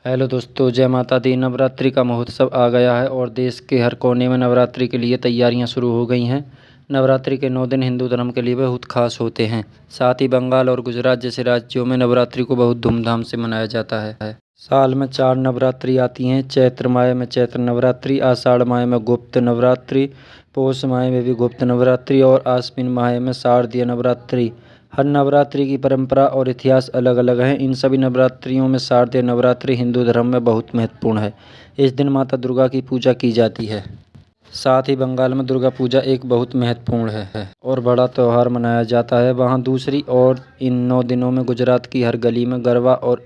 Hello दोस्तों, जय माता दी। नवरात्रि का महोत्सव आ गया है और देश के हर कोने में नवरात्रि के लिए तैयारियां शुरू हो गई हैं। नवरात्रि के 9 दिन हिंदू धर्म के लिए बहुत खास होते हैं। साथ ही बंगाल और गुजरात जैसे राज्यों में नवरात्रि को बहुत धूमधाम से मनाया जाता है। साल में 4 नवरात्रि आती हैं। चैत्र माह में चैत्र नवरात्रि, आषाढ़ माह में गुप्त नवरात्रि, पौष माह में भी गुप्त नवरात्रि और आश्विन माह में शारदीय नवरात्रि। हर नवरात्रि की परंपरा और इतिहास अलग अलग है। इन सभी नवरात्रियों में शारदीय नवरात्रि हिंदू धर्म में बहुत महत्वपूर्ण है। इस दिन माता दुर्गा की पूजा की जाती है। साथ ही बंगाल में दुर्गा पूजा एक बहुत महत्वपूर्ण है और बड़ा त्यौहार मनाया जाता है। वहाँ दूसरी ओर इन 9 दिनों में गुजरात की हर गली में गरबा और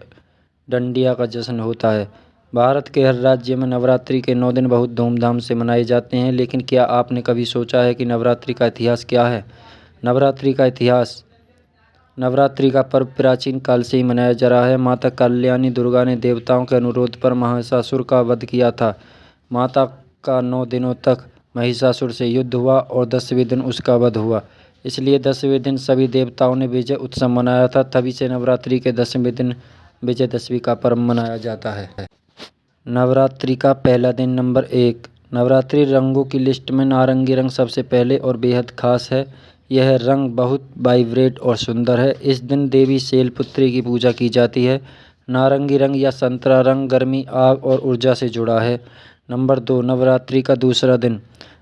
डंडिया का जश्न होता है। भारत के हर राज्य में नवरात्रि के 9 दिन बहुत धूमधाम से मनाए जाते हैं। लेकिन क्या आपने कभी सोचा है कि नवरात्रि का इतिहास क्या है? नवरात्रि का इतिहास। नवरात्रि का पर्व प्राचीन काल से ही मनाया जा रहा है। माता कल्याणी दुर्गा ने देवताओं के अनुरोध पर महिषासुर का वध किया था। माता का 9 दिनों तक महिषासुर से युद्ध हुआ और 10वें दिन उसका वध हुआ। इसलिए 10वें दिन सभी देवताओं ने विजय उत्सव मनाया था। तभी से नवरात्रि के 10वें दिन विजयदशमी का पर्व मनाया जाता है। नवरात्रि का पहला दिन। नंबर 1। नवरात्रि रंगों की लिस्ट में नारंगी रंग सबसे पहले और बेहद खास है। यह रंग बहुत वाइब्रेंट और सुंदर है। इस दिन देवी शैलपुत्री की पूजा की जाती है। नारंगी रंग या संतरा रंग गर्मी, आग और ऊर्जा से जुड़ा है। नंबर 2। नवरात्रि का दूसरा दिन।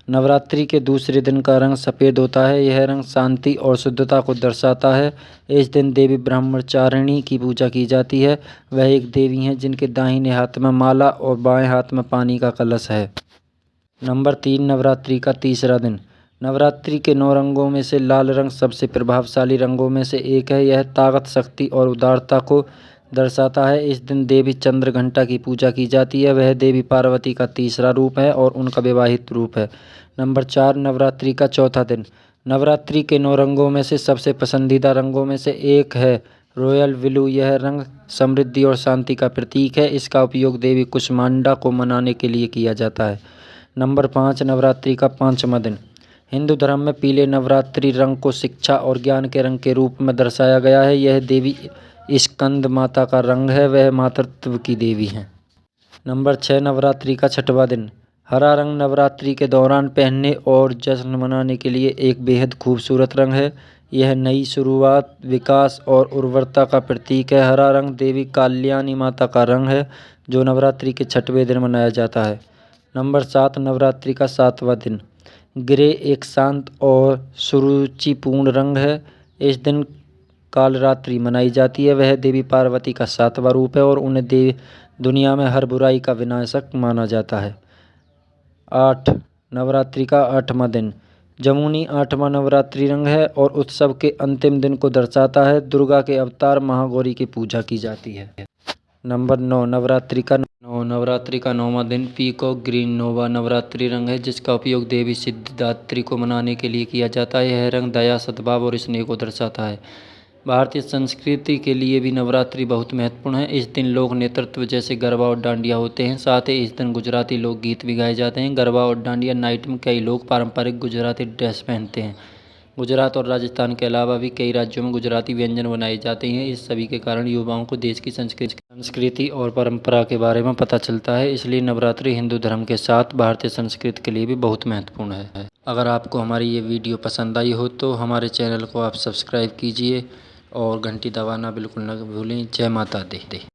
नवरात्रि के दूसरे दिन का रंग सफ़ेद होता है। यह रंग शांति और शुद्धता को दर्शाता है। इस दिन देवी ब्रह्मचारिणी की पूजा की जाती है। वह एक देवी हैं जिनके दाहिने हाथ में माला और बाएं हाथ में पानी का कलश है। नंबर 3। नवरात्रि का तीसरा दिन। नवरात्रि के 9 रंगों में से लाल रंग सबसे प्रभावशाली रंगों में से एक है। यह ताकत, शक्ति और उदारता को दर्शाता है। इस दिन देवी चंद्रघंटा की पूजा की जाती है। वह देवी पार्वती का तीसरा रूप है और उनका विवाहित रूप है। नंबर 4। नवरात्रि का चौथा दिन। नवरात्रि के 9 रंगों में से सबसे पसंदीदा रंगों में से एक है रॉयल ब्लू। यह रंग समृद्धि और शांति का प्रतीक है। इसका उपयोग देवी कुष्मांडा को मनाने के लिए किया जाता है। नंबर 5। नवरात्रि का पांचवा दिन। हिंदू धर्म में पीले नवरात्रि रंग को शिक्षा और ज्ञान के रंग के रूप में दर्शाया गया है। यह देवी स्कंद माता का रंग है। वह मातृत्व की देवी हैं। नंबर 6। नवरात्रि का छठवां दिन। हरा रंग नवरात्रि के दौरान पहनने और जश्न मनाने के लिए एक बेहद खूबसूरत रंग है। यह नई शुरुआत, विकास और उर्वरता का प्रतीक है। हरा रंग देवी कल्याणी माता का रंग है जो नवरात्रि के छठवें दिन मनाया जाता है। नंबर 7। नवरात्रि का सातवां दिन। ग्रे एक शांत और सुरुचिपूर्ण रंग है। इस दिन कालरात्रि मनाई जाती है। वह देवी पार्वती का 7वां रूप है और उन्हें दुनिया में हर बुराई का विनाशक माना जाता है। 8। नवरात्रि का 8वां दिन। जमुनी 8वां नवरात्रि रंग है और उत्सव के अंतिम दिन को दर्शाता है। दुर्गा के अवतार महागौरी की पूजा की जाती है। नंबर 9। नवरात्रि का 9वां दिन। पीकॉक ग्रीन नोवा नवरात्रि रंग है जिसका उपयोग देवी सिद्धिदात्री को मनाने के लिए किया जाता है। यह रंग दया, सद्भाव और स्नेह को दर्शाता है। भारतीय संस्कृति के लिए भी नवरात्रि बहुत महत्वपूर्ण है। इस दिन लोक नृत्य जैसे गरबा और डांडिया होते हैं। साथ ही इस दिन गुजराती लोकगीत भी गाए जाते हैं। गरबा और डांडिया नाइट में कई लोग पारंपरिक गुजराती ड्रेस पहनते हैं। गुजरात और राजस्थान के अलावा भी कई राज्यों में गुजराती व्यंजन बनाए जाते हैं। इस सभी के कारण युवाओं को देश की संस्कृति और परंपरा के बारे में पता चलता है। इसलिए नवरात्रि हिंदू धर्म के साथ भारतीय संस्कृति के लिए भी बहुत महत्वपूर्ण है। अगर आपको हमारी ये वीडियो पसंद आई हो तो हमारे चैनल को आप सब्सक्राइब कीजिए और घंटी दबाना बिल्कुल न भूलें। जय माता दी।